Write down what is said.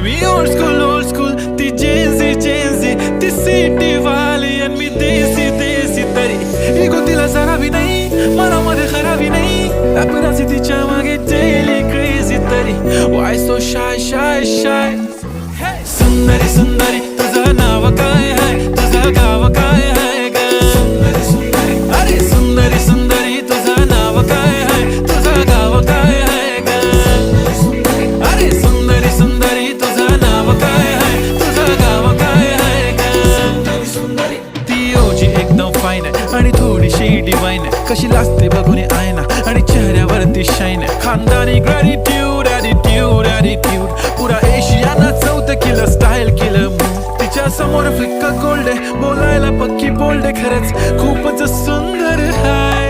मी old school ती Gen Z ती city वाली आणि मी देसी तरी इगो तिला जरा भी नाही मनामध्ये खराबी नाही अपराधी तिच्या मागे डेली क्रेझी तरी वाय सो शाय सुंदरी तुझं नाव काय आहे तुझं गाव काय आहे ग अरे सुंदरी तुझं नाव काय आहे तुझं गाव काय आहे ग अरे सुंदरी तुझं नाव काय आहे तुझं गाव काय आहे ग ती ओजी एकदम फाईन आहे आणि थोडीशी डिवाइन आहे कशी लाजते बघून आयना आणि चेहऱ्यावरती शाईन आहे खानदानी ग्रॅटिट्यूड ॲटिट्यूड पुरा एशियाना चौथं किलं स्टाईल केलं तिच्या समोर फिक्का गोल्ड आहे बोलायला पक्की बोल्ड आहे खरंच खूपच सुंदर आहे